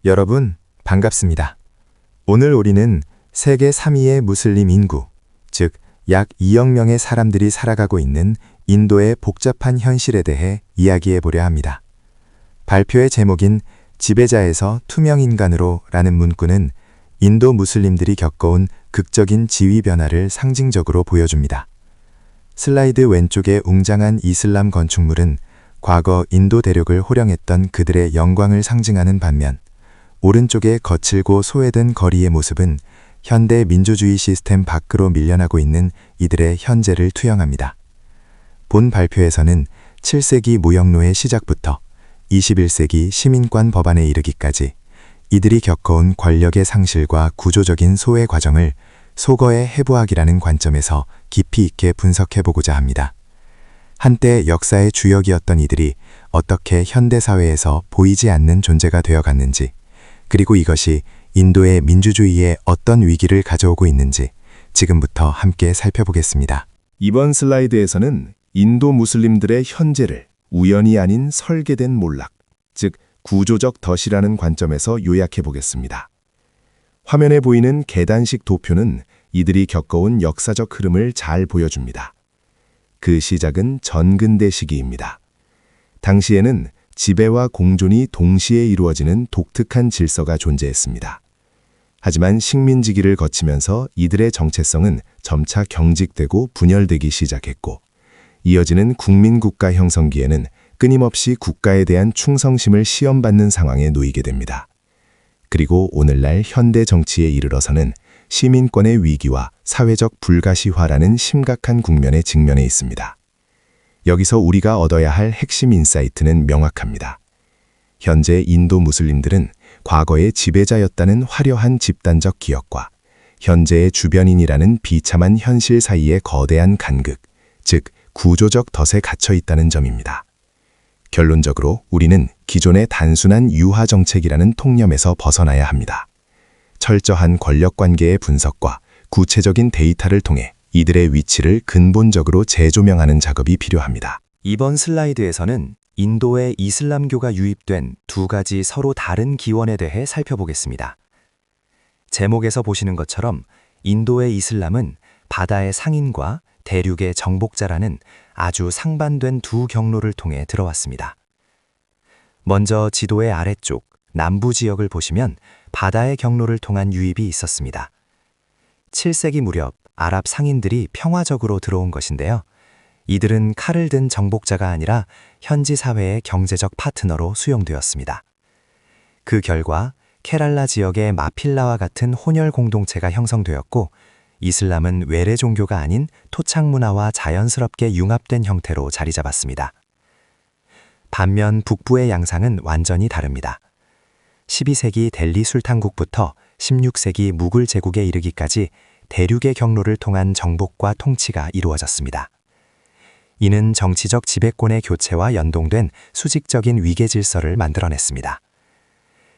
여러분, 반갑습니다. 오늘 우리는 세계 3위의 무슬림 인구, 즉, 약 2억 명의 사람들이 살아가고 있는 인도의 복잡한 현실에 대해 이야기해 보려 합니다. 발표의 제목인 지배자에서 투명 인간으로 라는 문구는 인도 무슬림들이 겪어온 극적인 지위 변화를 상징적으로 보여줍니다. 슬라이드 왼쪽의 웅장한 이슬람 건축물은 과거 인도 대륙을 호령했던 그들의 영광을 상징하는 반면, 오른쪽의 거칠고 소외된 거리의 모습은 현대 민주주의 시스템 밖으로 밀려나고 있는 이들의 현재를 투영합니다. 본 발표에서는 7세기 무역로의 시작부터 21세기 시민권 법안에 이르기까지 이들이 겪어온 권력의 상실과 구조적인 소외 과정을 소거의 해부학이라는 관점에서 깊이 있게 분석해보고자 합니다. 한때 역사의 주역이었던 이들이 어떻게 현대사회에서 보이지 않는 존재가 되어갔는지, 그리고 이것이 인도의 민주주의에 어떤 위기를 가져오고 있는지 지금부터 함께 살펴보겠습니다. 이번 슬라이드에서는 인도 무슬림들의 현재를 우연이 아닌 설계된 몰락, 즉 구조적 덫이라는 관점에서 요약해 보겠습니다. 화면에 보이는 계단식 도표는 이들이 겪어온 역사적 흐름을 잘 보여줍니다. 그 시작은 전근대 시기입니다. 당시에는 지배와 공존이 동시에 이루어지는 독특한 질서가 존재했습니다. 하지만 식민지기를 거치면서 이들의 정체성은 점차 경직되고 분열되기 시작했고, 이어지는 국민국가 형성기에는 끊임없이 국가에 대한 충성심을 시험받는 상황에 놓이게 됩니다. 그리고 오늘날 현대 정치에 이르러서는 시민권의 위기와 사회적 불가시화라는 심각한 국면에 직면해 있습니다. 여기서 우리가 얻어야 할 핵심 인사이트는 명확합니다. 현재 인도 무슬림들은 과거의 지배자였다는 화려한 집단적 기억과 현재의 주변인이라는 비참한 현실 사이의 거대한 간극, 즉 구조적 덫에 갇혀 있다는 점입니다. 결론적으로 우리는 기존의 단순한 유화 정책이라는 통념에서 벗어나야 합니다. 철저한 권력관계의 분석과 구체적인 데이터를 통해 이들의 위치를 근본적으로 재조명하는 작업이 필요합니다. 이번 슬라이드에서는 인도의 이슬람교가 유입된 두 가지 서로 다른 기원에 대해 살펴보겠습니다. 제목에서 보시는 것처럼 인도의 이슬람은 바다의 상인과 대륙의 정복자라는 아주 상반된 두 경로를 통해 들어왔습니다. 먼저 지도의 아래쪽 남부 지역을 보시면 바다의 경로를 통한 유입이 있었습니다. 7세기 무렵 아랍 상인들이 평화적으로 들어온 것인데요. 이들은 칼을 든 정복자가 아니라 현지 사회의 경제적 파트너로 수용되었습니다. 그 결과 케랄라 지역의 마필라와 같은 혼혈 공동체가 형성되었고, 이슬람은 외래 종교가 아닌 토착 문화와 자연스럽게 융합된 형태로 자리 잡았습니다. 반면 북부의 양상은 완전히 다릅니다. 12세기 델리 술탄국부터 16세기 무굴 제국에 이르기까지 대륙의 경로를 통한 정복과 통치가 이루어졌습니다. 이는 정치적 지배권의 교체와 연동된 수직적인 위계 질서를 만들어냈습니다.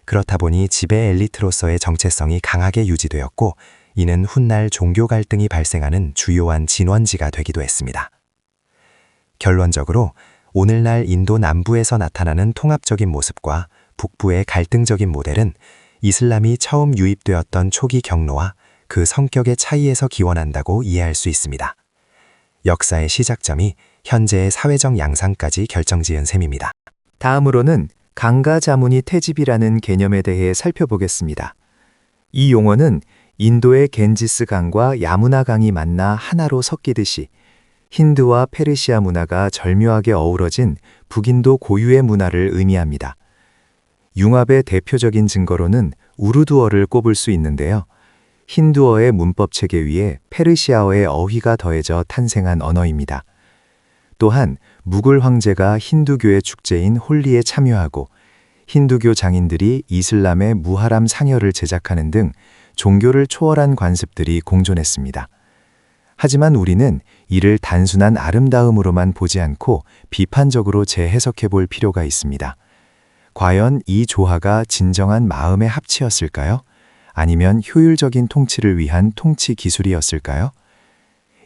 그렇다 보니 지배 엘리트로서의 정체성이 강하게 유지되었고, 이는 훗날 종교 갈등이 발생하는 주요한 진원지가 되기도 했습니다. 결론적으로 오늘날 인도 남부에서 나타나는 통합적인 모습과 북부의 갈등적인 모델은 이슬람이 처음 유입되었던 초기 경로와 그 성격의 차이에서 기원한다고 이해할 수 있습니다. 역사의 시작점이 현재의 사회적 양상까지 결정지은 셈입니다. 다음으로는 강가 자문이 태집이라는 개념에 대해 살펴보겠습니다. 이 용어는 인도의 겐지스 강과 야무나 강이 만나 하나로 섞이듯이 힌두와 페르시아 문화가 절묘하게 어우러진 북인도 고유의 문화를 의미합니다. 융합의 대표적인 증거로는 우르두어를 꼽을 수 있는데요. 힌두어의 문법 체계 위에 페르시아어의 어휘가 더해져 탄생한 언어입니다. 또한 무굴 황제가 힌두교의 축제인 홀리에 참여하고 힌두교 장인들이 이슬람의 무하람 상여를 제작하는 등 종교를 초월한 관습들이 공존했습니다. 하지만 우리는 이를 단순한 아름다움으로만 보지 않고 비판적으로 재해석해 볼 필요가 있습니다. 과연 이 조화가 진정한 마음의 합치였을까요? 아니면 효율적인 통치를 위한 통치 기술이었을까요?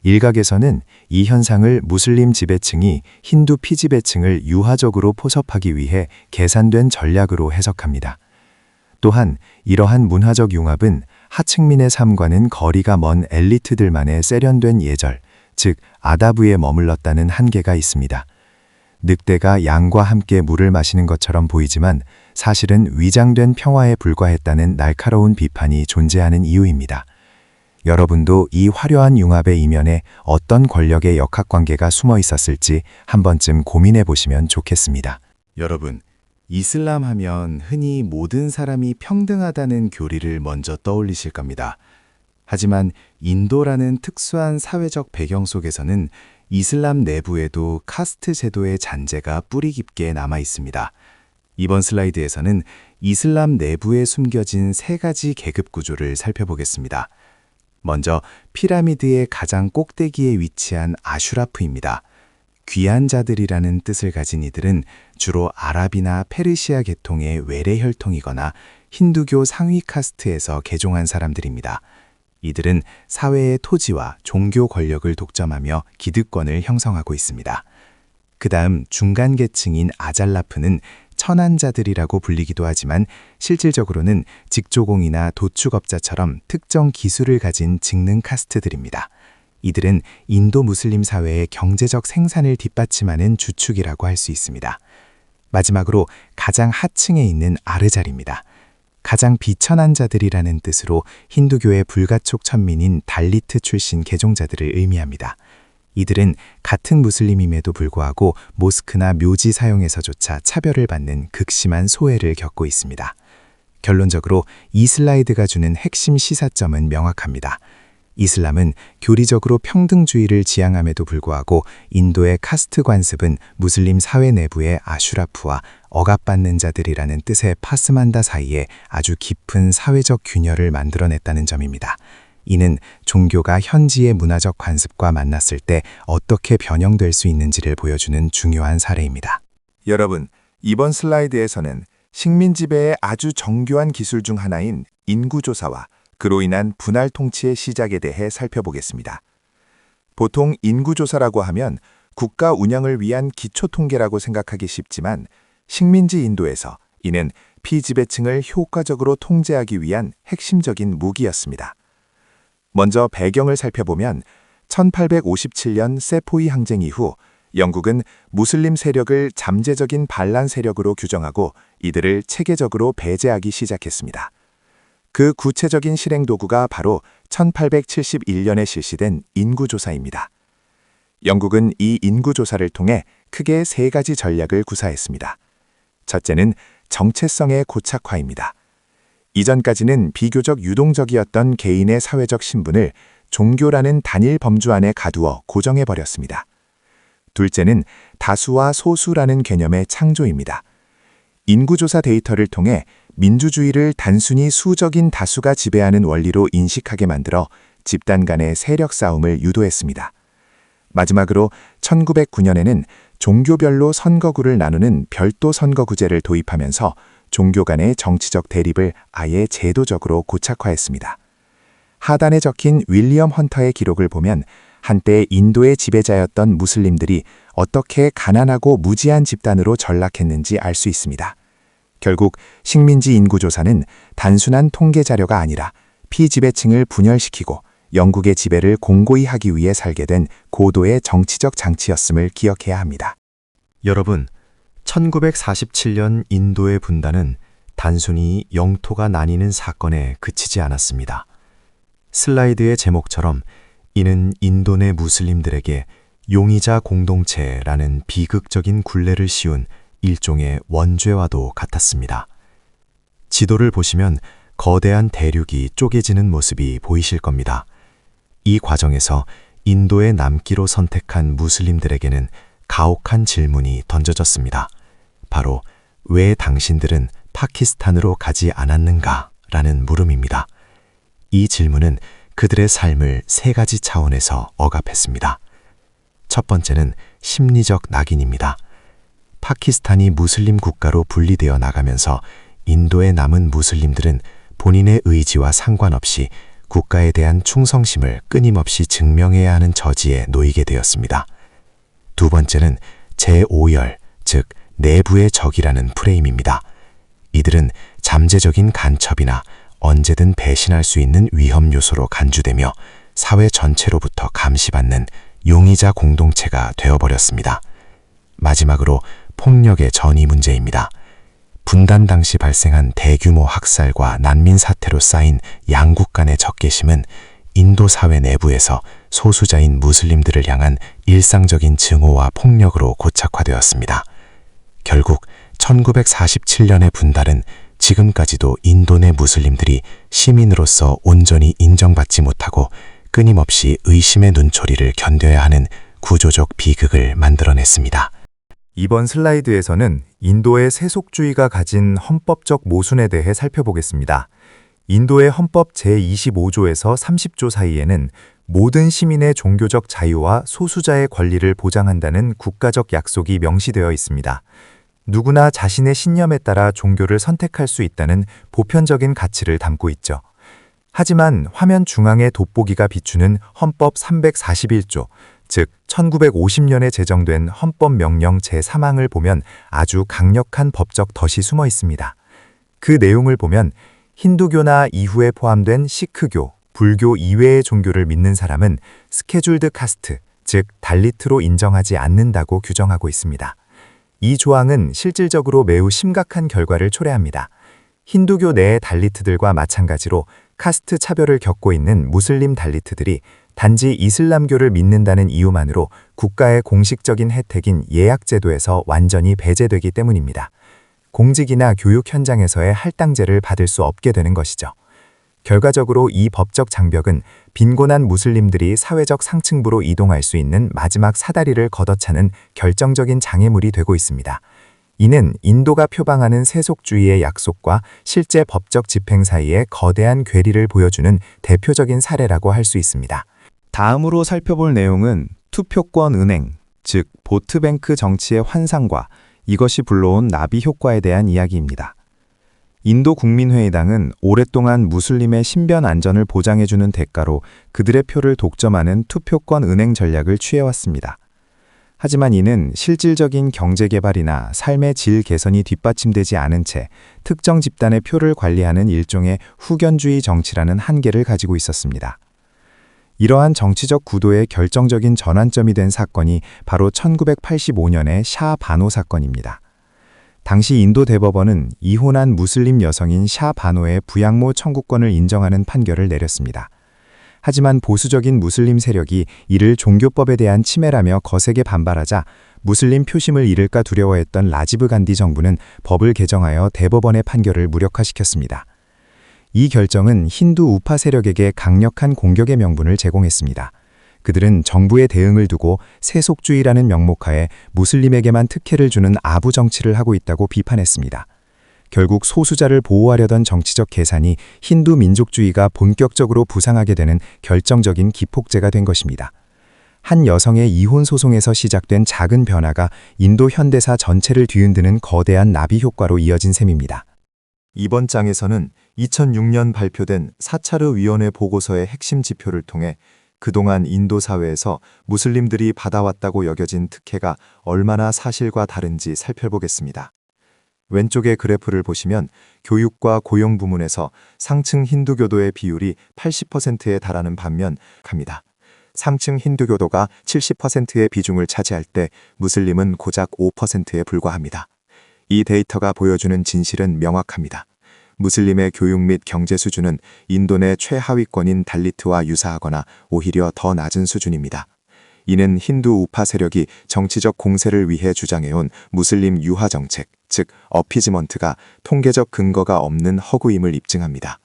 일각에서는 이 현상을 무슬림 지배층이 힌두 피지배층을 유화적으로 포섭하기 위해 계산된 전략으로 해석합니다. 또한 이러한 문화적 융합은 하층민의 삶과는 거리가 먼 엘리트들만의 세련된 예절, 즉 아다브에 머물렀다는 한계가 있습니다. 늑대가 양과 함께 물을 마시는 것처럼 보이지만 사실은 위장된 평화에 불과했다는 날카로운 비판이 존재하는 이유입니다. 여러분도 이 화려한 융합의 이면에 어떤 권력의 역학관계가 숨어 있었을지 한 번쯤 고민해 보시면 좋겠습니다. 여러분, 이슬람 하면 흔히 모든 사람이 평등하다는 교리를 먼저 떠올리실 겁니다. 하지만 인도라는 특수한 사회적 배경 속에서는 이슬람 내부에도 카스트 제도의 잔재가 뿌리 깊게 남아 있습니다. 이번 슬라이드에서는 이슬람 내부에 숨겨진 3가지 계급 구조를 살펴보겠습니다. 먼저 피라미드의 가장 꼭대기에 위치한 아슈라프입니다. 귀한 자들이라는 뜻을 가진 이들은 주로 아랍이나 페르시아 계통의 외래 혈통이거나 힌두교 상위 카스트에서 개종한 사람들입니다. 이들은 사회의 토지와 종교 권력을 독점하며 기득권을 형성하고 있습니다. 그 다음 중간 계층인 아잘라프는 천한자들이라고 불리기도 하지만 실질적으로는 직조공이나 도축업자처럼 특정 기술을 가진 직능 카스트들입니다. 이들은 인도 무슬림 사회의 경제적 생산을 뒷받침하는 주축이라고 할 수 있습니다. 마지막으로 가장 하층에 있는 아르잘입니다. 가장 비천한 자들이라는 뜻으로 힌두교의 불가촉 천민인 달리트 출신 개종자들을 의미합니다. 이들은 같은 무슬림임에도 불구하고 모스크나 묘지 사용에서조차 차별을 받는 극심한 소외를 겪고 있습니다. 결론적으로 이 슬라이드가 주는 핵심 시사점은 명확합니다. 이슬람은 교리적으로 평등주의를 지향함에도 불구하고 인도의 카스트 관습은 무슬림 사회 내부의 아슈라프와 억압받는 자들이라는 뜻의 파스만다 사이에 아주 깊은 사회적 균열을 만들어냈다는 점입니다. 이는 종교가 현지의 문화적 관습과 만났을 때 어떻게 변형될 수 있는지를 보여주는 중요한 사례입니다. 여러분, 이번 슬라이드에서는 식민 지배의 아주 정교한 기술 중 하나인 인구조사와 그로 인한 분할 통치의 시작에 대해 살펴보겠습니다. 보통 인구조사라고 하면 국가 운영을 위한 기초 통계라고 생각하기 쉽지만 식민지 인도에서 이는 피지배층을 효과적으로 통제하기 위한 핵심적인 무기였습니다. 먼저 배경을 살펴보면 1857년 세포이 항쟁 이후 영국은 무슬림 세력을 잠재적인 반란 세력으로 규정하고 이들을 체계적으로 배제하기 시작했습니다. 그 구체적인 실행 도구가 바로 1871년에 실시된 인구조사입니다. 영국은 이 인구조사를 통해 크게 3가지 전략을 구사했습니다. 첫째는 정체성의 고착화입니다. 이전까지는 비교적 유동적이었던 개인의 사회적 신분을 종교라는 단일 범주 안에 가두어 고정해버렸습니다. 둘째는 다수와 소수라는 개념의 창조입니다. 인구조사 데이터를 통해 민주주의를 단순히 수적인 다수가 지배하는 원리로 인식하게 만들어 집단 간의 세력 싸움을 유도했습니다. 마지막으로 1909년에는 종교별로 선거구를 나누는 별도 선거구제를 도입하면서 종교 간의 정치적 대립을 아예 제도적으로 고착화했습니다. 하단에 적힌 윌리엄 헌터의 기록을 보면 한때 인도의 지배자였던 무슬림들이 어떻게 가난하고 무지한 집단으로 전락했는지 알 수 있습니다. 결국 식민지 인구조사는 단순한 통계 자료가 아니라 피지배층을 분열시키고 영국의 지배를 공고히 하기 위해 살게 된 고도의 정치적 장치였음을 기억해야 합니다. 여러분, 1947년 인도의 분단은 단순히 영토가 나뉘는 사건에 그치지 않았습니다. 슬라이드의 제목처럼 이는 인도 내 무슬림들에게 용의자 공동체라는 비극적인 굴레를 씌운 일종의 원죄와도 같았습니다. 지도를 보시면 거대한 대륙이 쪼개지는 모습이 보이실 겁니다. 이 과정에서 인도의 남기로 선택한 무슬림들에게는 가혹한 질문이 던져졌습니다. 바로 왜 당신들은 파키스탄으로 가지 않았는가? 라는 물음입니다. 이 질문은 그들의 삶을 3가지 차원에서 억압했습니다. 첫 번째는 심리적 낙인입니다. 파키스탄이 무슬림 국가로 분리되어 나가면서 인도에 남은 무슬림들은 본인의 의지와 상관없이 국가에 대한 충성심을 끊임없이 증명해야 하는 저지에 놓이게 되었습니다. 두 번째는 제5열, 즉 내부의 적이라는 프레임입니다. 이들은 잠재적인 간첩이나 언제든 배신할 수 있는 위험 요소로 간주되며 사회 전체로부터 감시받는 용의자 공동체가 되어버렸습니다. 마지막으로 폭력의 전이 문제입니다. 분단 당시 발생한 대규모 학살과 난민 사태로 쌓인 양국 간의 적개심은 인도 사회 내부에서 소수자인 무슬림들을 향한 일상적인 증오와 폭력으로 고착화되었습니다. 결국 1947년의 분단은 지금까지도 인도 내 무슬림들이 시민으로서 온전히 인정받지 못하고 끊임없이 의심의 눈초리를 견뎌야 하는 구조적 비극을 만들어냈습니다. 이번 슬라이드에서는 인도의 세속주의가 가진 헌법적 모순에 대해 살펴보겠습니다. 인도의 헌법 제25조에서 30조 사이에는 모든 시민의 종교적 자유와 소수자의 권리를 보장한다는 국가적 약속이 명시되어 있습니다. 누구나 자신의 신념에 따라 종교를 선택할 수 있다는 보편적인 가치를 담고 있죠. 하지만 화면 중앙의 돋보기가 비추는 헌법 341조, 즉 1950년에 제정된 헌법명령 제3항을 보면 아주 강력한 법적 덫이 숨어 있습니다. 그 내용을 보면 힌두교나 이후에 포함된 시크교, 불교 이외의 종교를 믿는 사람은 스케줄드 카스트, 즉 달리트로 인정하지 않는다고 규정하고 있습니다. 이 조항은 실질적으로 매우 심각한 결과를 초래합니다. 힌두교 내의 달리트들과 마찬가지로 카스트 차별을 겪고 있는 무슬림 달리트들이 단지 이슬람교를 믿는다는 이유만으로 국가의 공식적인 혜택인 예약제도에서 완전히 배제되기 때문입니다. 공직이나 교육 현장에서의 할당제를 받을 수 없게 되는 것이죠. 결과적으로 이 법적 장벽은 빈곤한 무슬림들이 사회적 상층부로 이동할 수 있는 마지막 사다리를 걷어차는 결정적인 장애물이 되고 있습니다. 이는 인도가 표방하는 세속주의의 약속과 실제 법적 집행 사이의 거대한 괴리를 보여주는 대표적인 사례라고 할 수 있습니다. 다음으로 살펴볼 내용은 투표권 은행, 즉 보트뱅크 정치의 환상과 이것이 불러온 나비 효과에 대한 이야기입니다. 인도 국민회의당은 오랫동안 무슬림의 신변 안전을 보장해주는 대가로 그들의 표를 독점하는 투표권 은행 전략을 취해왔습니다. 하지만 이는 실질적인 경제개발이나 삶의 질 개선이 뒷받침되지 않은 채 특정 집단의 표를 관리하는 일종의 후견주의 정치라는 한계를 가지고 있었습니다. 이러한 정치적 구도의 결정적인 전환점이 된 사건이 바로 1985년의 샤 바노 사건입니다. 당시 인도 대법원은 이혼한 무슬림 여성인 샤 바노의 부양모 청구권을 인정하는 판결을 내렸습니다. 하지만 보수적인 무슬림 세력이 이를 종교법에 대한 침해라며 거세게 반발하자 무슬림 표심을 잃을까 두려워했던 라지브 간디 정부는 법을 개정하여 대법원의 판결을 무력화시켰습니다. 이 결정은 힌두 우파 세력에게 강력한 공격의 명분을 제공했습니다. 그들은 정부의 대응을 두고 세속주의라는 명목하에 무슬림에게만 특혜를 주는 아부 정치를 하고 있다고 비판했습니다. 결국 소수자를 보호하려던 정치적 계산이 힌두 민족주의가 본격적으로 부상하게 되는 결정적인 기폭제가 된 것입니다. 한 여성의 이혼 소송에서 시작된 작은 변화가 인도 현대사 전체를 뒤흔드는 거대한 나비 효과로 이어진 셈입니다. 이번 장에서는 2006년 발표된 사차르 위원회 보고서의 핵심 지표를 통해 그동안 인도 사회에서 무슬림들이 받아왔다고 여겨진 특혜가 얼마나 사실과 다른지 살펴보겠습니다. 왼쪽의 그래프를 보시면 교육과 고용 부문에서 상층 힌두교도의 비율이 80%에 달하는 반면 상층 힌두교도가 70%의 비중을 차지할 때 무슬림은 고작 5%에 불과합니다. 이 데이터가 보여주는 진실은 명확합니다. 무슬림의 교육 및 경제 수준은 인도 내 최하위권인 달리트와 유사하거나 오히려 더 낮은 수준입니다. 이는 힌두 우파 세력이 정치적 공세를 위해 주장해온 무슬림 유화 정책, 즉 어피즈먼트가 통계적 근거가 없는 허구임을 입증합니다.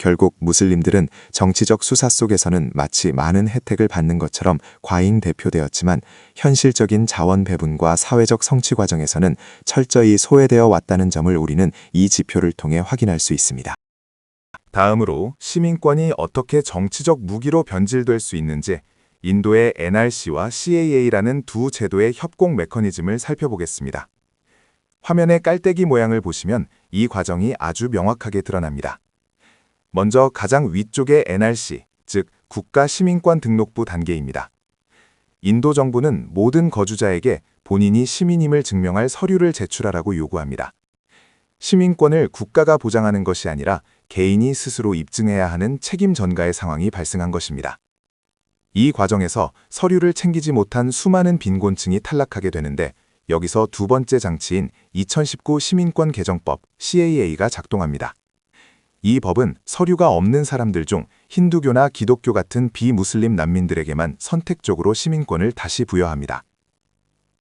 결국 무슬림들은 정치적 수사 속에서는 마치 많은 혜택을 받는 것처럼 과잉 대표되었지만 현실적인 자원 배분과 사회적 성취 과정에서는 철저히 소외되어 왔다는 점을 우리는 이 지표를 통해 확인할 수 있습니다. 다음으로 시민권이 어떻게 정치적 무기로 변질될 수 있는지 인도의 NRC와 CAA라는 두 제도의 협공 메커니즘을 살펴보겠습니다. 화면의 깔때기 모양을 보시면 이 과정이 아주 명확하게 드러납니다. 먼저 가장 위쪽의 NRC, 즉 국가시민권 등록부 단계입니다. 인도 정부는 모든 거주자에게 본인이 시민임을 증명할 서류를 제출하라고 요구합니다. 시민권을 국가가 보장하는 것이 아니라 개인이 스스로 입증해야 하는 책임 전가의 상황이 발생한 것입니다. 이 과정에서 서류를 챙기지 못한 수많은 빈곤층이 탈락하게 되는데 여기서 두 번째 장치인 2019 시민권 개정법 CAA가 작동합니다. 이 법은 서류가 없는 사람들 중 힌두교나 기독교 같은 비무슬림 난민들에게만 선택적으로 시민권을 다시 부여합니다.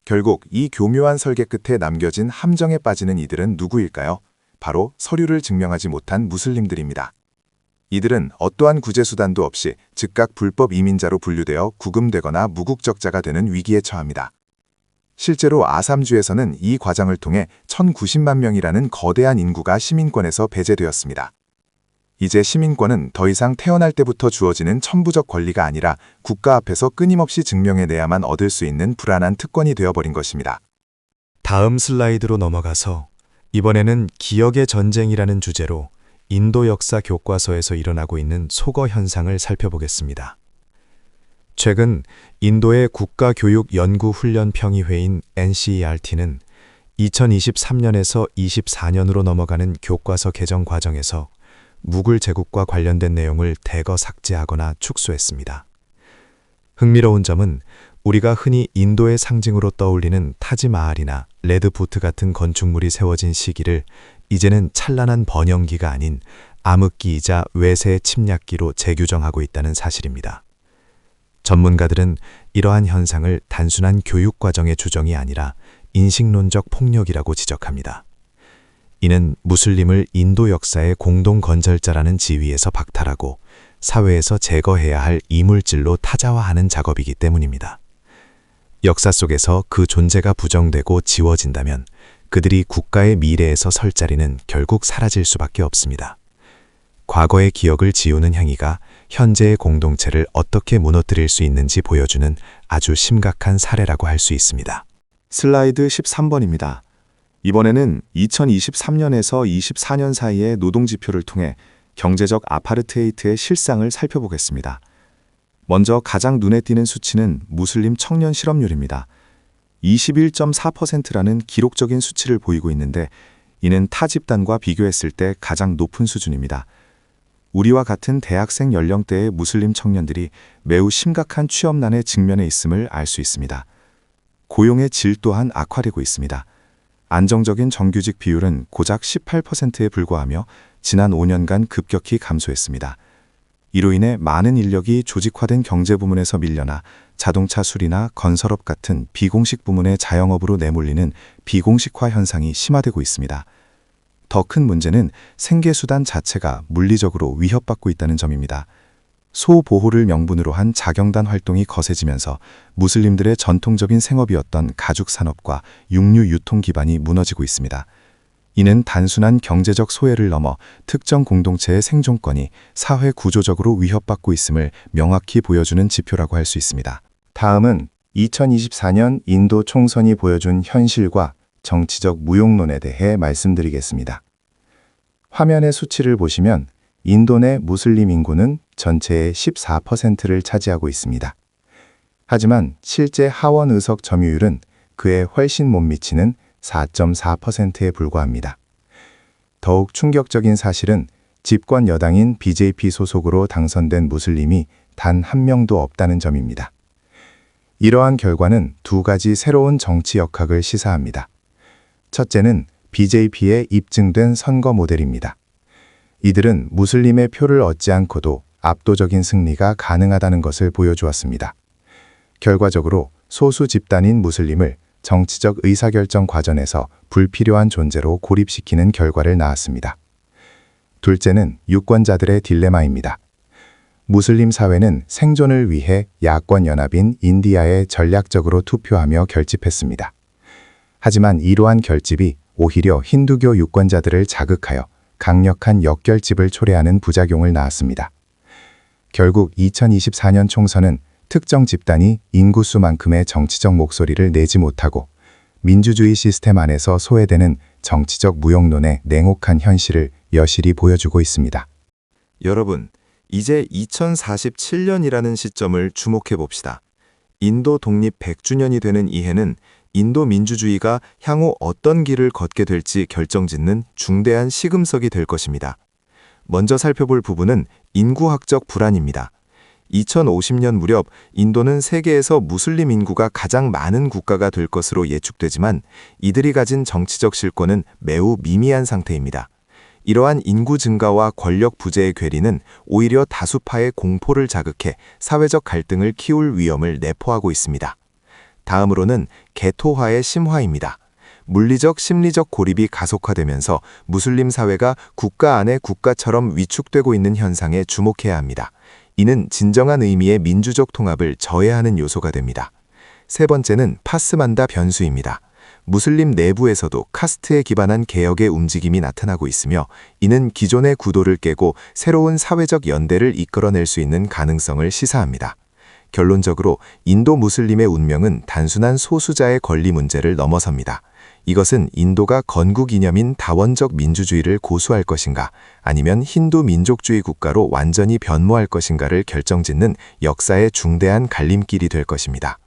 결국 이 교묘한 설계 끝에 남겨진 함정에 빠지는 이들은 누구일까요? 바로 서류를 증명하지 못한 무슬림들입니다. 이들은 어떠한 구제수단도 없이 즉각 불법 이민자로 분류되어 구금되거나 무국적자가 되는 위기에 처합니다. 실제로 아삼주에서는 이 과정을 통해 1090만 명이라는 거대한 인구가 시민권에서 배제되었습니다. 이제 시민권은 더 이상 태어날 때부터 주어지는 천부적 권리가 아니라 국가 앞에서 끊임없이 증명해내야만 얻을 수 있는 불안한 특권이 되어버린 것입니다. 다음 슬라이드로 넘어가서 이번에는 기억의 전쟁이라는 주제로 인도 역사 교과서에서 일어나고 있는 속어 현상을 살펴보겠습니다. 최근 인도의 국가교육연구훈련평의회인 NCERT는 2023년에서 24년으로 넘어가는 교과서 개정 과정에서 무굴 제국과 관련된 내용을 대거 삭제하거나 축소했습니다. 흥미로운 점은 우리가 흔히 인도의 상징으로 떠올리는 타지마할이나 레드포트 같은 건축물이 세워진 시기를 이제는 찬란한 번영기가 아닌 암흑기이자 외세 침략기로 재규정하고 있다는 사실입니다. 전문가들은 이러한 현상을 단순한 교육과정의 주정이 아니라 인식론적 폭력이라고 지적합니다. 이는 무슬림을 인도 역사의 공동 건설자라는 지위에서 박탈하고 사회에서 제거해야 할 이물질로 타자화하는 작업이기 때문입니다. 역사 속에서 그 존재가 부정되고 지워진다면 그들이 국가의 미래에서 설 자리는 결국 사라질 수밖에 없습니다. 과거의 기억을 지우는 행위가 현재의 공동체를 어떻게 무너뜨릴 수 있는지 보여주는 아주 심각한 사례라고 할 수 있습니다. 슬라이드 13번입니다. 이번에는 2023년에서 24년 사이의 노동지표를 통해 경제적 아파르테이트의 실상을 살펴보겠습니다. 먼저 가장 눈에 띄는 수치는 무슬림 청년 실업률입니다. 21.4%라는 기록적인 수치를 보이고 있는데 이는 타 집단과 비교했을 때 가장 높은 수준입니다. 우리와 같은 대학생 연령대의 무슬림 청년들이 매우 심각한 취업난에 직면해 있음을 알 수 있습니다. 고용의 질 또한 악화되고 있습니다. 안정적인 정규직 비율은 고작 18%에 불과하며 지난 5년간 급격히 감소했습니다. 이로 인해 많은 인력이 조직화된 경제 부문에서 밀려나 자동차 수리나 건설업 같은 비공식 부문의 자영업으로 내몰리는 비공식화 현상이 심화되고 있습니다. 더 큰 문제는 생계수단 자체가 물리적으로 위협받고 있다는 점입니다. 소보호를 명분으로 한 자경단 활동이 거세지면서 무슬림들의 전통적인 생업이었던 가죽 산업과 육류 유통 기반이 무너지고 있습니다. 이는 단순한 경제적 소외를 넘어 특정 공동체의 생존권이 사회 구조적으로 위협받고 있음을 명확히 보여주는 지표라고 할 수 있습니다. 다음은 2024년 인도 총선이 보여준 현실과 정치적 무용론에 대해 말씀드리겠습니다. 화면의 수치를 보시면 인도 내 무슬림 인구는 전체의 14%를 차지하고 있습니다. 하지만 실제 하원 의석 점유율은 그에 훨씬 못 미치는 4.4%에 불과합니다. 더욱 충격적인 사실은 집권 여당인 BJP 소속으로 당선된 무슬림이 단 한 명도 없다는 점입니다. 이러한 결과는 두 가지 새로운 정치 역학을 시사합니다. 첫째는 BJP의 입증된 선거 모델입니다. 이들은 무슬림의 표를 얻지 않고도 압도적인 승리가 가능하다는 것을 보여주었습니다. 결과적으로 소수 집단인 무슬림을 정치적 의사결정 과정에서 불필요한 존재로 고립시키는 결과를 낳았습니다. 둘째는 유권자들의 딜레마입니다. 무슬림 사회는 생존을 위해 야권 연합인 인디아에 전략적으로 투표하며 결집했습니다. 하지만 이러한 결집이 오히려 힌두교 유권자들을 자극하여 강력한 역결집을 초래하는 부작용을 낳았습니다. 결국 2024년 총선은 특정 집단이 인구수만큼의 정치적 목소리를 내지 못하고 민주주의 시스템 안에서 소외되는 정치적 무용론의 냉혹한 현실을 여실히 보여주고 있습니다. 여러분, 이제 2047년이라는 시점을 주목해 봅시다. 인도 독립 100주년이 되는 이 해는 인도 민주주의가 향후 어떤 길을 걷게 될지 결정짓는 중대한 시금석이 될 것입니다. 먼저 살펴볼 부분은 인구학적 불안입니다. 2050년 무렵 인도는 세계에서 무슬림 인구가 가장 많은 국가가 될 것으로 예측되지만 이들이 가진 정치적 실권은 매우 미미한 상태입니다. 이러한 인구 증가와 권력 부재의 괴리는 오히려 다수파의 공포를 자극해 사회적 갈등을 키울 위험을 내포하고 있습니다. 다음으로는 개토화의 심화입니다. 물리적, 심리적 고립이 가속화되면서 무슬림 사회가 국가 안의 국가처럼 위축되고 있는 현상에 주목해야 합니다. 이는 진정한 의미의 민주적 통합을 저해하는 요소가 됩니다. 세 번째는 파스만다 변수입니다. 무슬림 내부에서도 카스트에 기반한 개혁의 움직임이 나타나고 있으며 이는 기존의 구도를 깨고 새로운 사회적 연대를 이끌어낼 수 있는 가능성을 시사합니다. 결론적으로 인도 무슬림의 운명은 단순한 소수자의 권리 문제를 넘어섭니다. 이것은 인도가 건국 이념인 다원적 민주주의를 고수할 것인가 아니면 힌두 민족주의 국가로 완전히 변모할 것인가를 결정짓는 역사의 중대한 갈림길이 될 것입니다.